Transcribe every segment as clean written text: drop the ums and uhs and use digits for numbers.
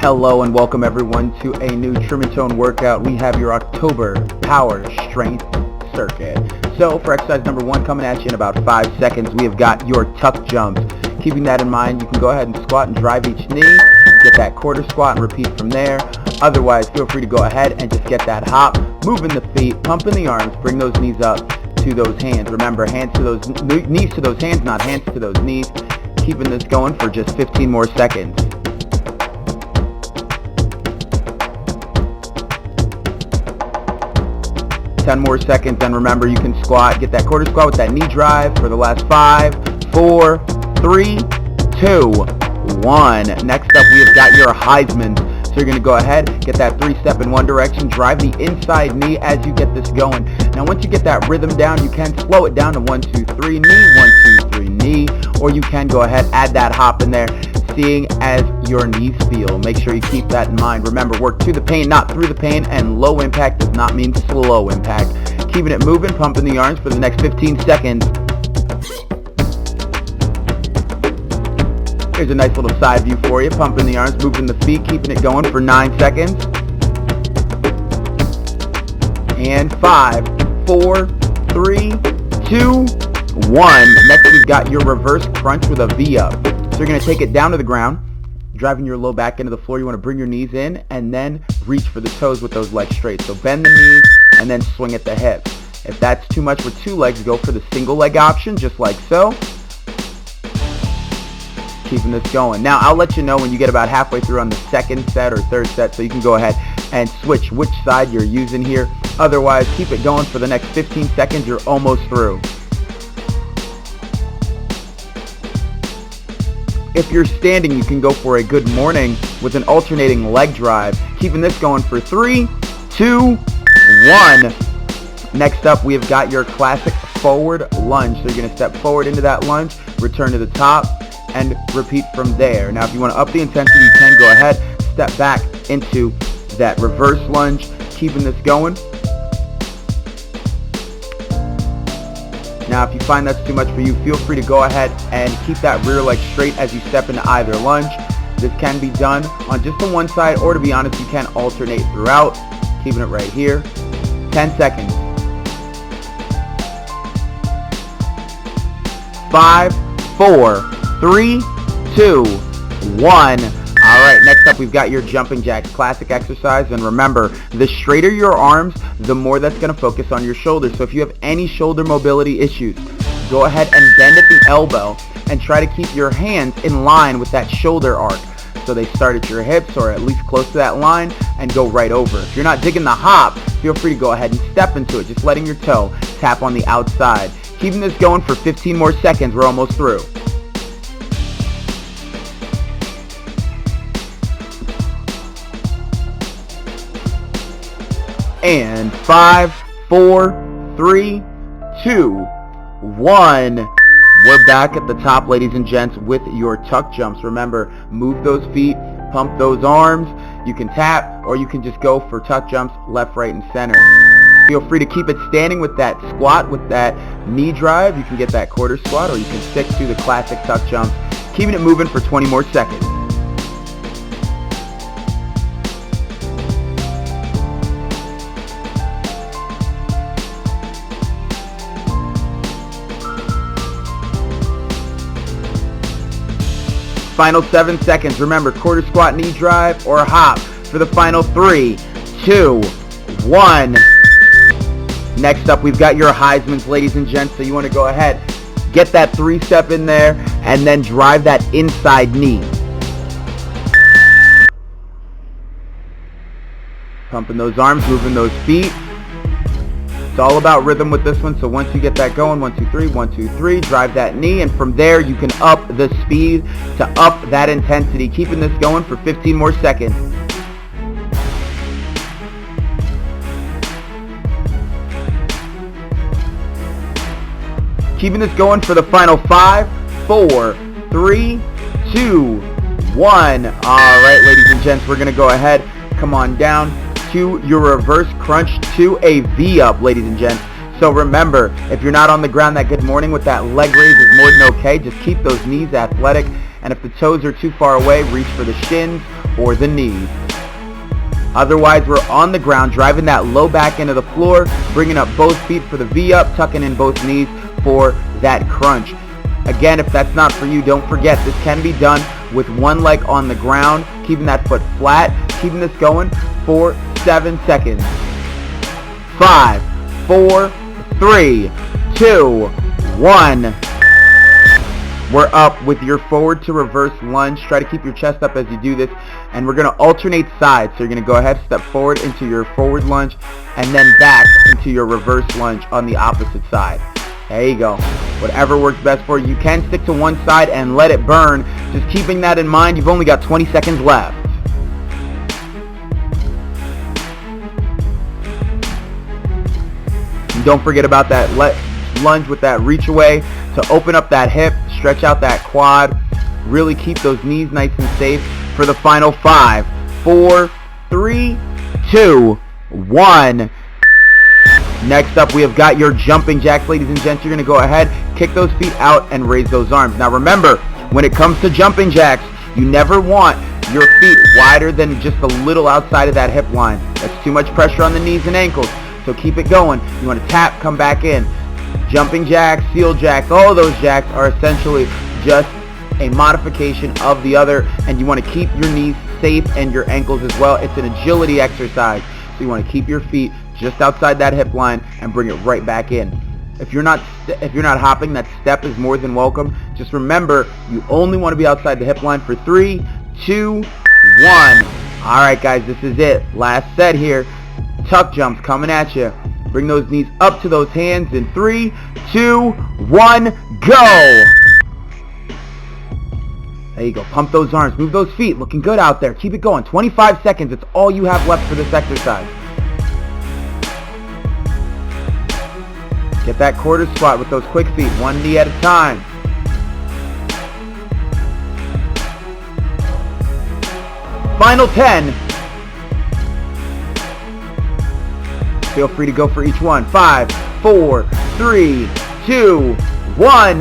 Hello and welcome everyone to a new Trim and Tone workout. We have your October Power Strength Circuit. So for exercise number 1 coming at you in about 5 seconds, we have got your tuck jumps. Keeping that in mind, you can go ahead and squat and drive each knee, get that quarter squat and repeat from there. Otherwise, feel free to go ahead and just get that hop, moving the feet, pumping the arms, bring those knees up to those hands. Remember, hands to those knees to those hands, not hands to those knees. Keeping this going for just 15 more seconds. More seconds, and remember you can squat, get that quarter squat with that knee drive for the last 5, 4, 3, 2, 1. Next up, we have got your Heismans. So you're going to go ahead, get that 3-step in one direction, drive the inside knee as you get this going. Now once you get that rhythm down, you can slow it down to 1, 2, 3, knee, 1, 2, 3, knee, or you can go ahead, add that hop in there, seeing as your knees feel. Make sure you keep that in mind. Remember, work to the pain, not through the pain, and low impact does not mean slow impact. Keeping it moving, pumping the arms for the next 15 seconds. Here's a nice little side view for you. Pumping the arms, moving the feet, keeping it going for 9 seconds. And 5, 4, 3, 2, 1. Next, we've got your reverse crunch with a V up. So you're going to take it down to the ground, driving your low back into the floor. You want to bring your knees in and then reach for the toes with those legs straight. So bend the knees and then swing at the hips. If that's too much with 2 legs, go for the single leg option, just like so. Keeping this going. Now I'll let you know when you get about halfway through on the second set or third set, so you can go ahead and switch which side you're using here. Otherwise, keep it going for the next 15 seconds. You're almost through. If you're standing, you can go for a good morning with an alternating leg drive. Keeping this going for 3, 2, 1. Next up, we have got your classic forward lunge. So you're going to step forward into that lunge, return to the top, and repeat from there. Now, if you want to up the intensity, you can go ahead, step back into that reverse lunge. Keeping this going. Now, if you find that's too much for you, feel free to go ahead and keep that rear leg straight as you step into either lunge. This can be done on just the one side, or to be honest, you can alternate throughout. Keeping it right here. 10 seconds. 5, 4, 3, 2, 1. Alright, next up we've got your jumping jacks, classic exercise, and remember, the straighter your arms, the more that's going to focus on your shoulders. So if you have any shoulder mobility issues, go ahead and bend at the elbow and try to keep your hands in line with that shoulder arc. So they start at your hips or at least close to that line and go right over. If you're not digging the hop, feel free to go ahead and step into it, just letting your toe tap on the outside. Keeping this going for 15 more seconds. We're almost through. And 5, 4, 3, 2, 1. We're back at the top, ladies and gents, with your tuck jumps. Remember, move those feet, pump those arms. You can tap, or you can just go for tuck jumps left, right, and center. Feel free to keep it standing with that squat, with that knee drive. You can get that quarter squat, or you can stick to the classic tuck jumps. Keeping it moving for 20 more seconds. Final 7 seconds. Remember, quarter squat, knee drive, or hop for the final 3, 2, 1. Next up, we've got your Heismans, ladies and gents. So you want to go ahead, get that 3-step in there, and then drive that inside knee. Pumping those arms, moving those feet. It's all about rhythm with this one, so once you get that going, 1, 2, 3, 1, 2, 3, drive that knee, and from there you can up the speed to up that intensity. Keeping this going for 15 more seconds. Keeping this going for the final 5, 4, 3, 2, 1. Alright, ladies and gents, we're going to go ahead, come on down to your reverse crunch to a V up, ladies and gents. So remember, if you're not on the ground that good morning with that leg raise is more than okay. Just keep those knees athletic, and if the toes are too far away, reach for the shins or the knees. Otherwise, we're on the ground, driving that low back into the floor, bringing up both feet for the V-up, tucking in both knees for that crunch. Again, if that's not for you, don't forget, this can be done with one leg on the ground, keeping that foot flat, keeping this going for 7 seconds. 5, 4, 3, 2, 1. We're up with your forward to reverse lunge. Try to keep your chest up as you do this. And we're going to alternate sides. So you're going to go ahead, step forward into your forward lunge, and then back into your reverse lunge on the opposite side. There you go. Whatever works best for you. You can stick to one side and let it burn. Just keeping that in mind, you've only got 20 seconds left. And don't forget about that lunge with that reach away to open up that hip, stretch out that quad, really keep those knees nice and safe for the final 5, 4, 3, 2, 1. Next up, we have got your jumping jacks, ladies and gents. You're going to go ahead, kick those feet out, and raise those arms. Now remember, when it comes to jumping jacks, you never want your feet wider than just a little outside of that hip line. That's too much pressure on the knees and ankles. So keep it going. You want to tap, come back in. Jumping jacks, seal jacks, all of those jacks are essentially just a modification of the other, and you want to keep your knees safe and your ankles as well. It's an agility exercise. So you want to keep your feet just outside that hip line and bring it right back in. If you're not hopping, that step is more than welcome. Just remember, you only want to be outside the hip line for 3, 2, 1. Alright guys, this is it. Last set here. Tuck jumps coming at you. Bring those knees up to those hands in 3, 2, 1, go! There you go. Pump those arms. Move those feet. Looking good out there. Keep it going. 25 seconds. It's all you have left for this exercise. Get that quarter squat with those quick feet. One knee at a time. Final 10. Feel free to go for each one. 5, 4, 3, 2, 1.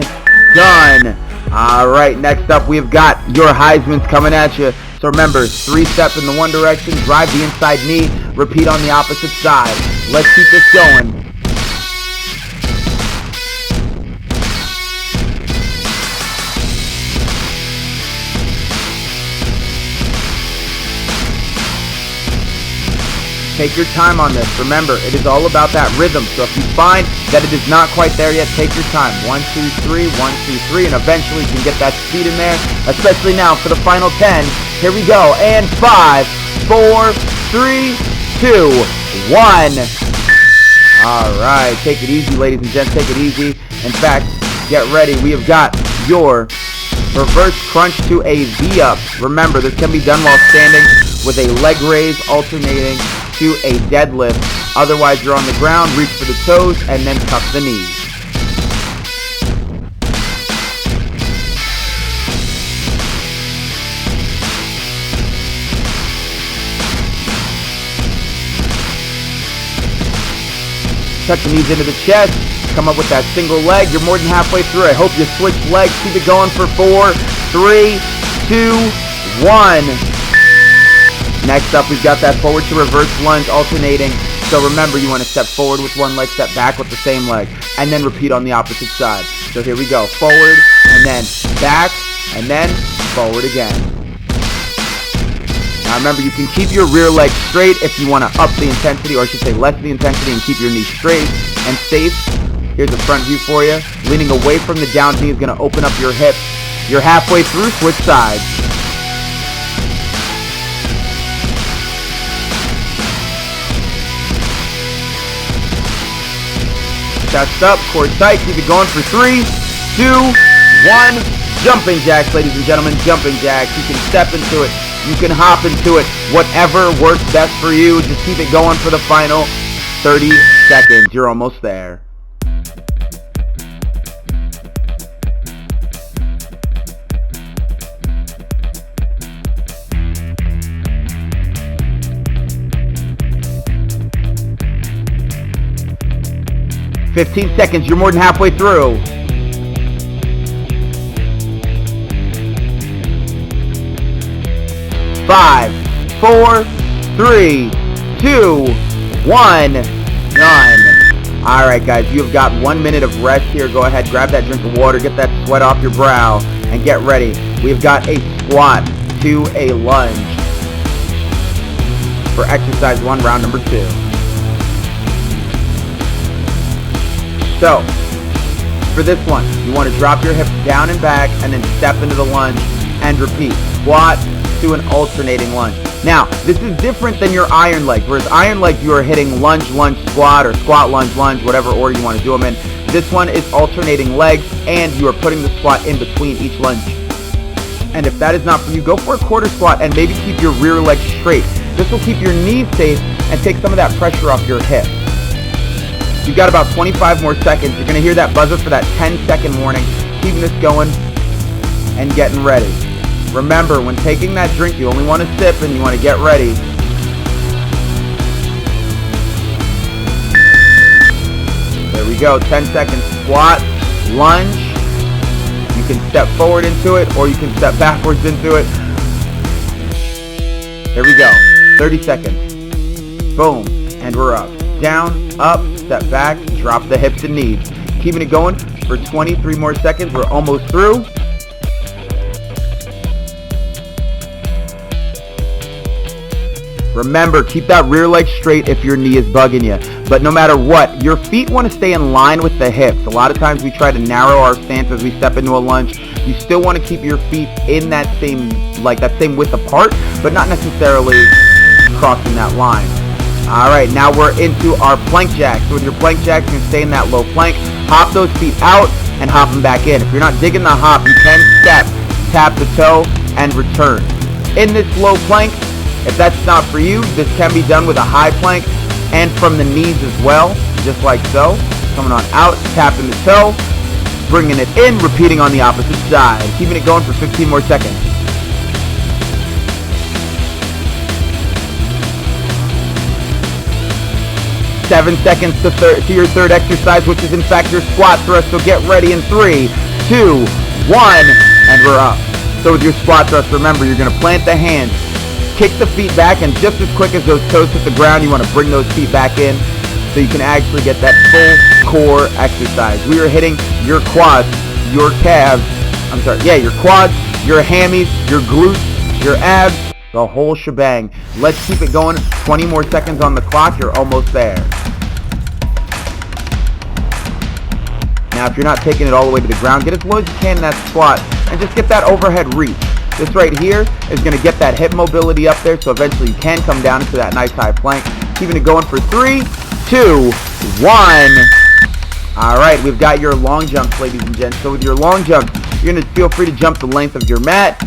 Done. Alright, next up we've got your Heismans coming at you. So remember, 3-step in the one direction, drive the inside knee, repeat on the opposite side. Let's keep this going. Take your time on this. Remember, it is all about that rhythm. So if you find that it is not quite there yet, take your time. 1, 2, 3, 1, 2, 3, and eventually you can get that speed in there, especially now for the final 10. Here we go. And 5, 4, 3, 2, 1. All right. Take it easy, ladies and gents. Take it easy. In fact, get ready. We have got your reverse crunch to a V-up. Remember, this can be done while standing with a leg raise alternating to a deadlift. Otherwise, you're on the ground, reach for the toes, and then tuck the knees. Tuck the knees into the chest. Come up with that single leg. You're more than halfway through. I hope you switched legs. Keep it going for 4, 3, 2, 1. Next up, we've got that forward to reverse lunge alternating. So remember, you want to step forward with one leg, step back with the same leg, and then repeat on the opposite side. So here we go. Forward, and then back, and then forward again. Now remember, you can keep your rear leg straight if you want to up the intensity, or I should say lessen the intensity and keep your knee straight and safe. Here's a front view for you. Leaning away from the down knee is going to open up your hip. You're halfway through, switch sides. Chest up, core tight, keep it going for 3, 2, 1. Jumping jacks, ladies and gentlemen, jumping jacks. You can step into it, you can hop into it, whatever works best for you. Just keep it going for the final 30 seconds. You're almost there. $15 seconds, you're more than halfway through. 5, 4, 3, 2, 1, done. Alright guys, you have got 1 minute of rest here. Go ahead, grab that drink of water, get that sweat off your brow, and get ready. We've got a squat to a lunge for exercise 1, round number 2. So, for this one, you want to drop your hips down and back and then step into the lunge and repeat. Squat to an alternating lunge. Now, this is different than your iron legs, whereas iron legs you are hitting lunge, lunge, squat, or squat, lunge, lunge, whatever order you want to do them in. This one is alternating legs, and you are putting the squat in between each lunge. And if that is not for you, go for a quarter squat and maybe keep your rear leg straight. This will keep your knees safe and take some of that pressure off your hips. You've got about 25 more seconds. You're going to hear that buzzer for that 10-second warning. Keeping this going and getting ready. Remember, when taking that drink, you only want to sip and you want to get ready. There we go, 10 seconds. Squat, lunge. You can step forward into it or you can step backwards into it. There we go, 30 seconds. Boom, and we're up. Down, up, step back, drop the hips and knees. Keeping it going for 23 more seconds. We're almost through. Remember, keep that rear leg straight if your knee is bugging you. But no matter what, your feet want to stay in line with the hips. A lot of times we try to narrow our stance as we step into a lunge. You still want to keep your feet in that same width apart, but not necessarily crossing that line. Alright, now we're into our plank jacks. So with your plank jacks, you can stay in that low plank. Hop those feet out and hop them back in. If you're not digging the hop, you can step, tap the toe, and return. In this low plank, if that's not for you, this can be done with a high plank and from the knees as well, just like so. Coming on out, tapping the toe, bringing it in, repeating on the opposite side. Keeping it going for 15 more seconds. Seven seconds to your third exercise, which is in fact your squat thrust. So get ready in 3, 2, 1, and we're up. So with your squat thrust, remember, you're going to plant the hands, kick the feet back, and just as quick as those toes hit the ground, you want to bring those feet back in so you can actually get that full core exercise. We are hitting your quads, your calves, your quads, your hammies, your glutes, your abs, the whole shebang. Let's keep it going. 20 more seconds on the clock. You're almost there. Now, if you're not taking it all the way to the ground, get as low as you can in that squat and just get that overhead reach. This right here is going to get that hip mobility up there, so eventually you can come down into that nice high plank. Keeping it going for 3, 2, 1. Alright, we've got your long jumps, ladies and gents. So with your long jumps, you're going to feel free to jump the length of your mat,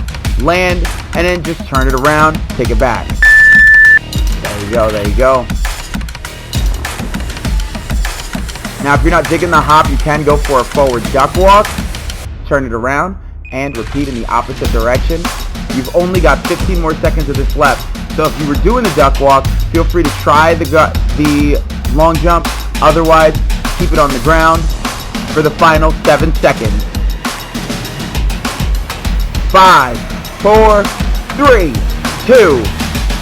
land, and then just turn it around, take it back. There you go, there you go. Now, if you're not digging the hop, you can go for a forward duck walk, turn it around, and repeat in the opposite direction. You've only got 15 more seconds of this left. So if you were doing the duck walk, feel free to try the long jump. Otherwise, keep it on the ground for the final 7 seconds. 5, 4, 3, 2,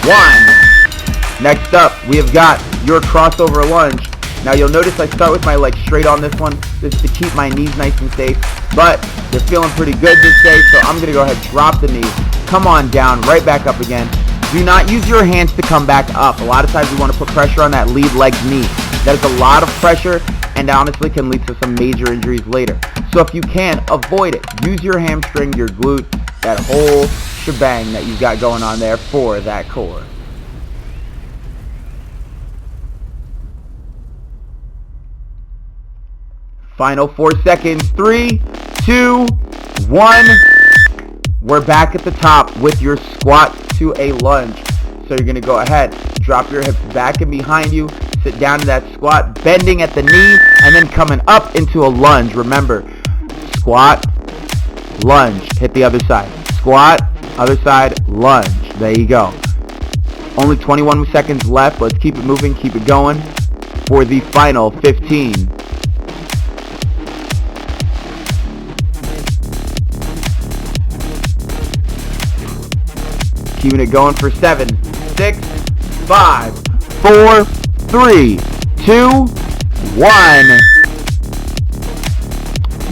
1. Next up, we have got your crossover lunge. Now you'll notice I start with my legs straight on this one. This is to keep my knees nice and safe. But they're feeling pretty good this day, so I'm going to go ahead and drop the knees. Come on down, right back up again. Do not use your hands to come back up. A lot of times we want to put pressure on that lead leg knee. That is a lot of pressure and honestly can lead to some major injuries later. So if you can, avoid it. Use your hamstring, your glute, that whole shebang that you've got going on there for that core. Final 4 seconds. 3, 2, 1. We're back at the top with your squat to a lunge. So you're going to go ahead, drop your hips back and behind you, sit down to that squat, bending at the knee, and then coming up into a lunge. Remember, squat, lunge, hit the other side. Squat, other side, lunge. There you go. Only 21 seconds left. Let's keep it moving, keep it going for the final 15. Keeping it going for 7, 6, 5, 4, 3, 2, 1.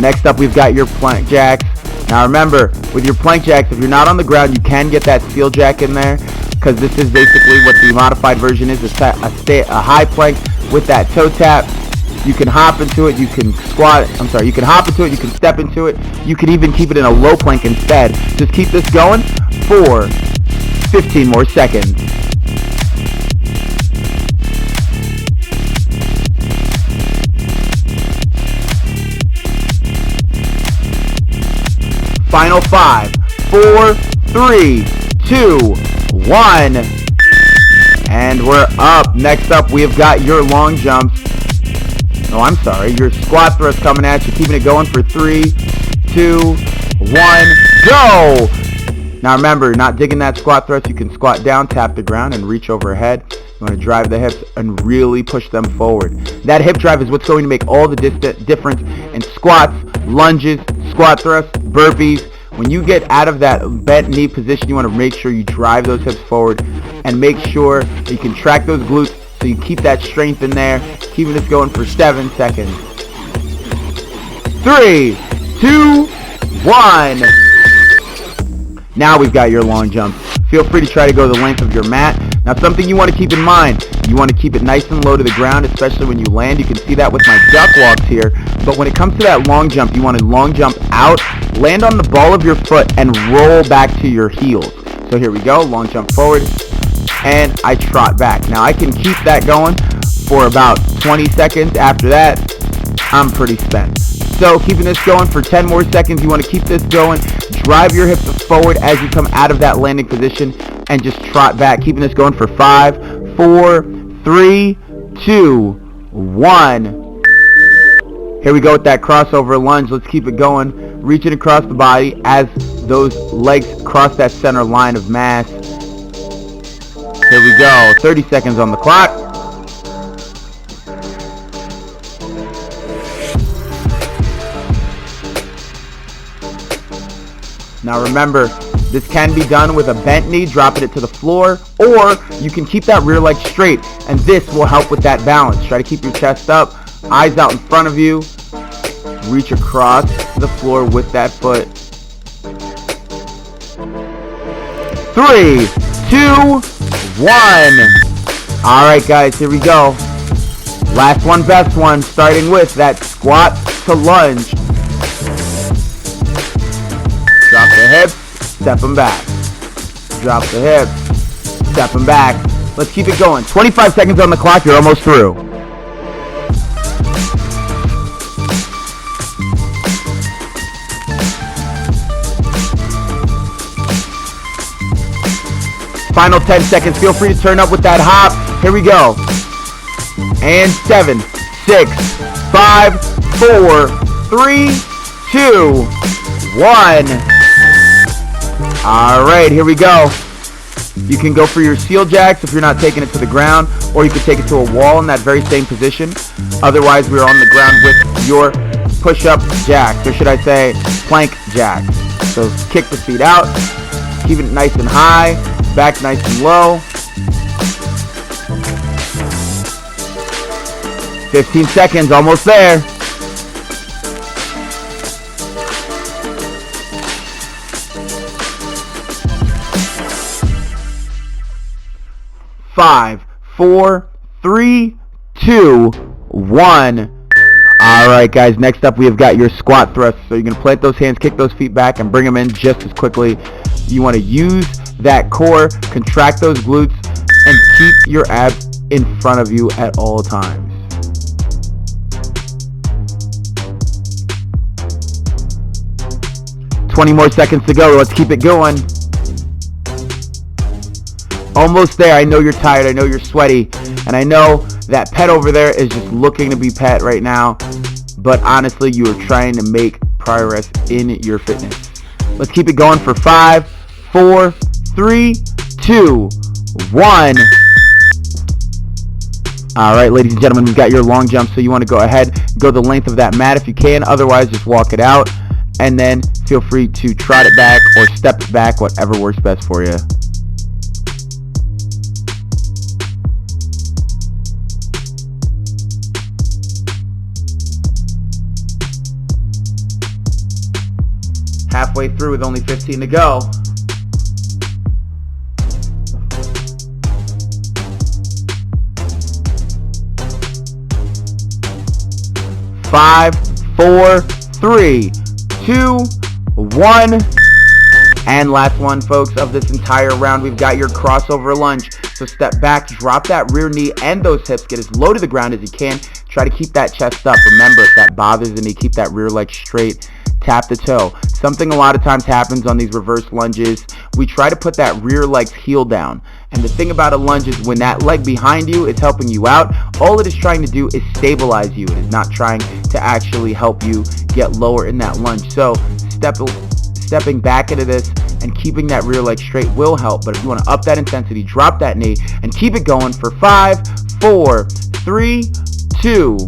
Next up, we've got your plank jacks. Now remember, with your plank jacks, if you're not on the ground, you can get that steel jack in there, because this is basically what the modified version is, a high plank with that toe tap. You can hop into it, you can you can hop into it, you can step into it, you can even keep it in a low plank instead. Just keep this going for 15 more seconds. Final 5, 4, 3, 2, 1. And we're up. Next up, we have got your long jumps. No, I'm sorry. Your squat thrust coming at you. Keeping it going for 3, 2, 1, go! Now remember, not digging that squat thrust. You can squat down, tap the ground, and reach overhead. You want to drive the hips and really push them forward. That hip drive is what's going to make all the difference in squats, lunges, squat thrusts, burpees. When you get out of that bent knee position, you want to make sure you drive those hips forward and make sure that you can track those glutes so you keep that strength in there. Keeping this going for 7 seconds. 3, 2, 1. Now we've got your long jump. Feel free to try to go the length of your mat. Now something you want to keep in mind, you want to keep it nice and low to the ground, especially when you land. You can see that with my duck walks here. But when it comes to that long jump, you want to long jump out, land on the ball of your foot, and roll back to your heels. So here we go, long jump forward, and I trot back. Now I can keep that going for about 20 seconds. After that, I'm pretty spent. So keeping this going for 10 more seconds, you want to keep this going. Drive your hips forward as you come out of that landing position and just trot back. Keeping this going for 5, 4, 3, 2, 1. Here we go with that crossover lunge. Let's keep it going. Reaching across the body as those legs cross that center line of mass. Here we go. 30 seconds on the clock. Now remember, this can be done with a bent knee, dropping it to the floor, or you can keep that rear leg straight, and this will help with that balance. Try to keep your chest up, eyes out in front of you, reach across the floor with that foot. 3, 2, 1. Alright guys, here we go. Last one, best one, starting with that squat to lunge. Drop the hips, step them back. Drop the hips, step them back. Let's keep it going. 25 seconds on the clock, you're almost through. Final 10 seconds. Feel free to turn up with that hop. Here we go. And 7, 6, 5, 4, 3, 2, 1. Alright, here we go. You can go for your seal jacks if you're not taking it to the ground, or you can take it to a wall in that very same position. Otherwise, we're on the ground with your push-up jacks, or should I say plank jacks. So kick the feet out, keep it nice and high, back nice and low. 15 seconds, almost there. 5, 4, 3, 2, 1. Alright guys, next up we have got your squat thrusts. So you're going to plant those hands, kick those feet back, and bring them in just as quickly. You want to use that core, contract those glutes, and keep your abs in front of you at all times. $20 more seconds to go. Let's keep it going. Almost there. I know you're tired. I know you're sweaty. And I know that pet over there is just looking to be pet right now. But honestly, you are trying to make progress in your fitness. Let's keep it going for 5, 4, 3, 2, 1. Alright, ladies and gentlemen, we've got your long jump. So you want to go ahead, go the length of that mat if you can. Otherwise, just walk it out. And then feel free to trot it back or step it back, whatever works best for you. halfway through with only 15 to go. 5, 4, 3, 2, 1. And last one, folks, of this entire round, we've got your crossover lunge. So step back, drop that rear knee and those hips, get as low to the ground as you can. Try to keep that chest up. Remember, if that bothers the knee, keep that rear leg straight. Tap the toe. Something a lot of times happens on these reverse lunges. We try to put that rear leg's heel down. And the thing about a lunge is when that leg behind you is helping you out, all it is trying to do is stabilize you. It is not trying to actually help you get lower in that lunge. So stepping back into this and keeping that rear leg straight will help. But if you want to up that intensity, drop that knee and keep it going for 5, 4, 3, 2,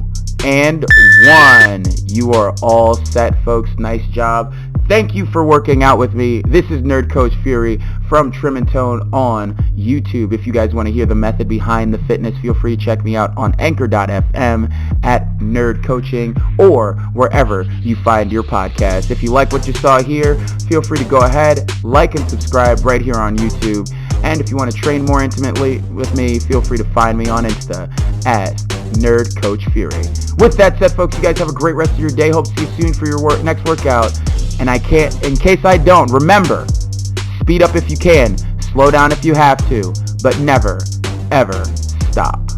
and 1. You are all set, folks. Nice job. Thank you for working out with me. This is Nerd Coach Fury from Trim and Tone on YouTube. If you guys want to hear the method behind the fitness, feel free to check me out on anchor.fm at Nerd Coaching or wherever you find your podcast. If you like what you saw here, feel free to go ahead, like and subscribe right here on YouTube. And if you want to train more intimately with me, feel free to find me on Insta at Nerd Coach Fury. With that said, folks, you guys have a great rest of your day. Hope to see you soon for your next workout. And in case I don't, remember, speed up if you can, slow down if you have to, but never, ever stop.